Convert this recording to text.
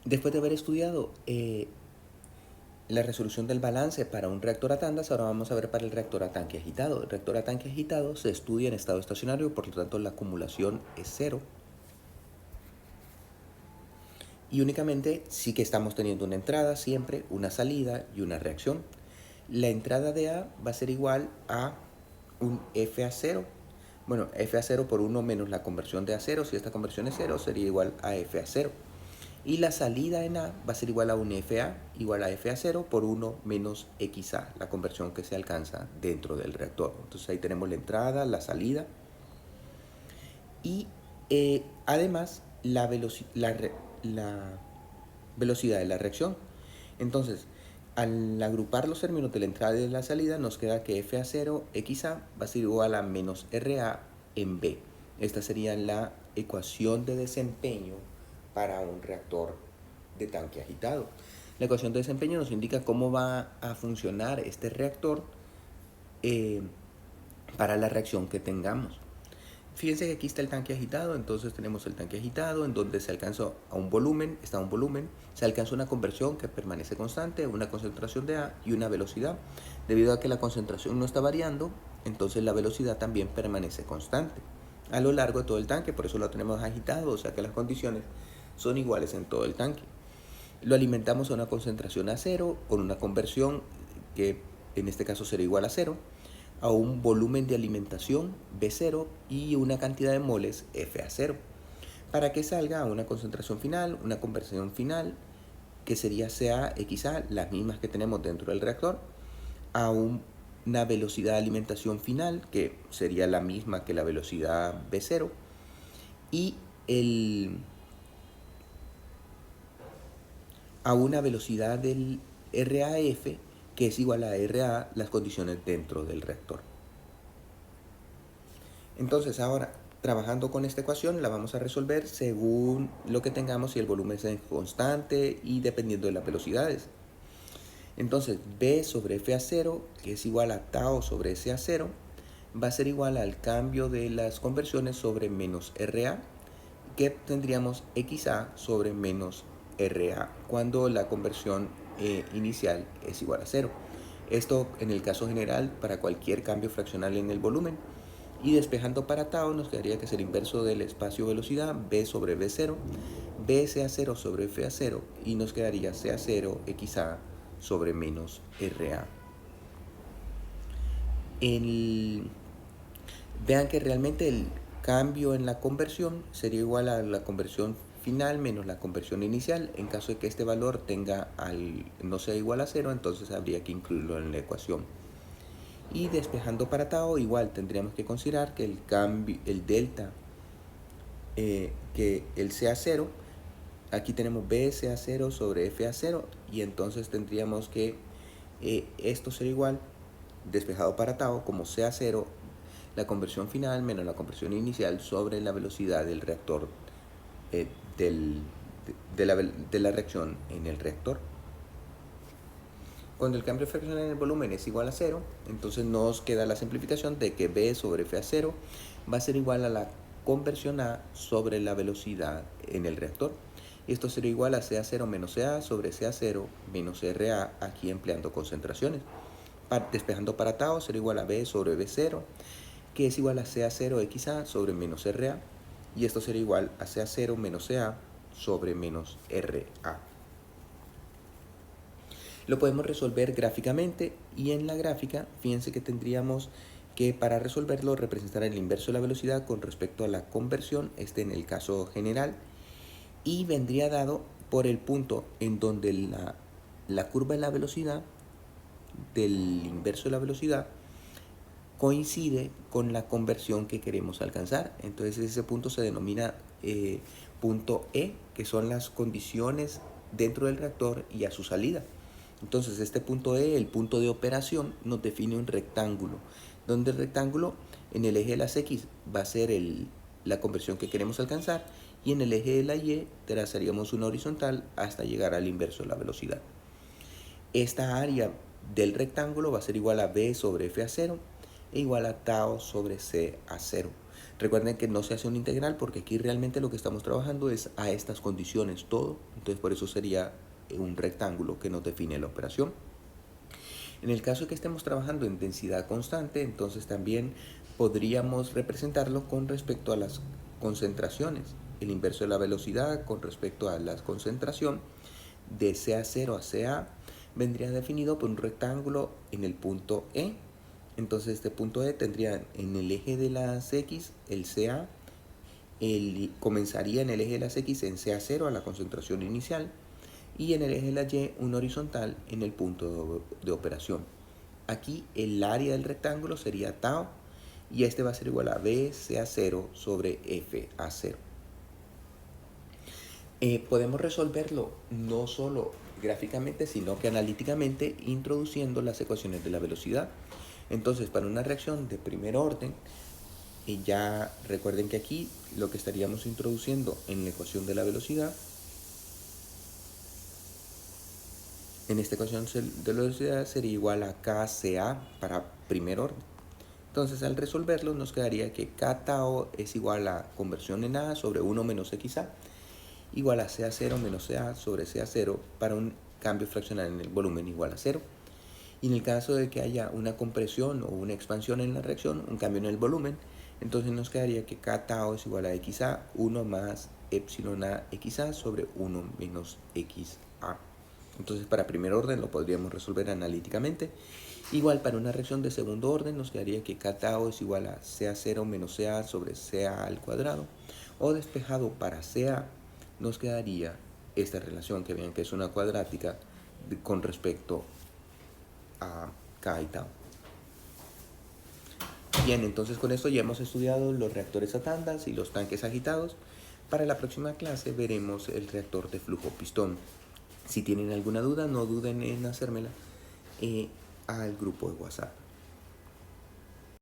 Después de haber estudiado la resolución del balance para un reactor a tandas, ahora vamos a ver para el reactor a tanque agitado. El reactor a tanque agitado se estudia en estado estacionario, por lo tanto la acumulación es cero. Y únicamente sí que estamos teniendo una entrada siempre, una salida y una reacción. La entrada de A va a ser igual a un FA0. Bueno, FA0 por 1 menos la conversión de A0. Si esta conversión es 0, sería igual a FA0. Y la salida en A va a ser igual a un FA igual a FA0 por 1 menos XA, la conversión que se alcanza dentro del reactor. Entonces ahí tenemos la entrada, la salida. Y además la velocidad de la reacción. Entonces, al agrupar los términos de la entrada y de la salida, nos queda que FA0 XA va a ser igual a menos RA en B. Esta sería la ecuación de desempeño para un reactor de tanque agitado. La ecuación de desempeño nos indica cómo va a funcionar este reactor para la reacción que tengamos. Fíjense que aquí está el tanque agitado, entonces tenemos el tanque agitado en donde se alcanzó a un volumen, está un volumen, se alcanza una conversión que permanece constante, una concentración de A y una velocidad. Debido a que la concentración no está variando, entonces la velocidad también permanece constante a lo largo de todo el tanque, por eso lo tenemos agitado, o sea que las condiciones son iguales en todo el tanque. Lo alimentamos a una concentración a cero, con una conversión que en este caso será igual a cero, a un volumen de alimentación B0 y una cantidad de moles FA0, para que salga a una concentración final, una conversión final, que sería CA-XA, las mismas que tenemos dentro del reactor, a una velocidad de alimentación final, que sería la misma que la velocidad B0, y a una velocidad del RAF, que es igual a RA, las condiciones dentro del reactor. Entonces ahora, trabajando con esta ecuación, la vamos a resolver según lo que tengamos y el volumen es constante y dependiendo de las velocidades. Entonces, B sobre FA0, que es igual a tau sobre SA0, va a ser igual al cambio de las conversiones sobre menos RA, que tendríamos XA sobre menos RA, cuando la conversión inicial es igual a 0. Esto en el caso general para cualquier cambio fraccional en el volumen. Y despejando para tau nos quedaría que es el inverso del espacio-velocidad, B sobre B0, B CA0 sobre FA0 y nos quedaría CA0 XA sobre menos RA. Vean que realmente el cambio en la conversión sería igual a la conversión final menos la conversión inicial. En caso de que este valor no sea igual a 0, entonces habría que incluirlo en la ecuación. Y despejando para tau, igual tendríamos que considerar que el delta, que el CA0, aquí tenemos BCA0 sobre FA0, y entonces tendríamos que esto sería igual, despejado para tau, como CA0, la conversión final menos la conversión inicial sobre la velocidad del reactor, de la reacción en el reactor. Cuando el cambio fraccional en el volumen es igual a 0, entonces nos queda la simplificación de que B sobre FA0 va a ser igual a la conversión A sobre la velocidad en el reactor. Esto será igual a CA0 menos CA sobre CA0 menos RA, aquí empleando concentraciones. Despejando para tau será igual a B sobre B0, que es igual a CA0 XA sobre menos RA, y esto será igual a CA0 menos CA sobre menos RA. Lo podemos resolver gráficamente, y en la gráfica, fíjense que tendríamos que para resolverlo representar el inverso de la velocidad con respecto a la conversión, en el caso general, y vendría dado por el punto en donde la curva de la velocidad del inverso de la velocidad coincide con la conversión que queremos alcanzar. Entonces ese punto se denomina punto E, que son las condiciones dentro del reactor y a su salida. Entonces este punto E, el punto de operación, nos define un rectángulo, donde el rectángulo en el eje de las X va a ser la conversión que queremos alcanzar, y en el eje de la Y trazaríamos una horizontal hasta llegar al inverso de la velocidad. Esta área del rectángulo va a ser igual a B sobre F a 0 e igual a tau sobre C a 0. Recuerden que no se hace un integral porque aquí realmente lo que estamos trabajando es a estas condiciones todo. Entonces por eso sería un rectángulo que nos define la operación. En el caso de que estemos trabajando en densidad constante, entonces también podríamos representarlo con respecto a las concentraciones. El inverso de la velocidad con respecto a la concentración de CA0 a CA vendría definido por un rectángulo en el punto E. Entonces este punto E tendría en el eje de las X el CA, comenzaría en el eje de las X en CA0 a la concentración inicial, y en el eje de la Y un horizontal en el punto de operación. Aquí el área del rectángulo sería tau y este va a ser igual a B CA0 sobre F A0. Podemos resolverlo no solo gráficamente sino que analíticamente introduciendo las ecuaciones de la velocidad. Entonces para una reacción de primer orden, ya recuerden que aquí lo que estaríamos introduciendo en la ecuación de la velocidad, en esta ecuación de la velocidad sería igual a KCA para primer orden. Entonces al resolverlo nos quedaría que K tau es igual a conversión en A sobre 1 menos XA igual a CA0 menos CA sobre CA0 para un cambio fraccional en el volumen igual a 0. Y en el caso de que haya una compresión o una expansión en la reacción, un cambio en el volumen, entonces nos quedaría que K tau es igual a XA 1 más epsilon A XA sobre 1 menos XA. Entonces para primer orden lo podríamos resolver analíticamente. Igual para una reacción de segundo orden nos quedaría que K tau es igual a CA0 menos CA sobre CA al cuadrado. O despejado para CA nos quedaría esta relación que vean que es una cuadrática con respecto a K y tau. Bien, entonces con esto ya hemos estudiado los reactores a tandas y los tanques agitados. Para la próxima clase veremos el reactor de flujo pistón. Si tienen alguna duda, no duden en hacérmela al grupo de WhatsApp.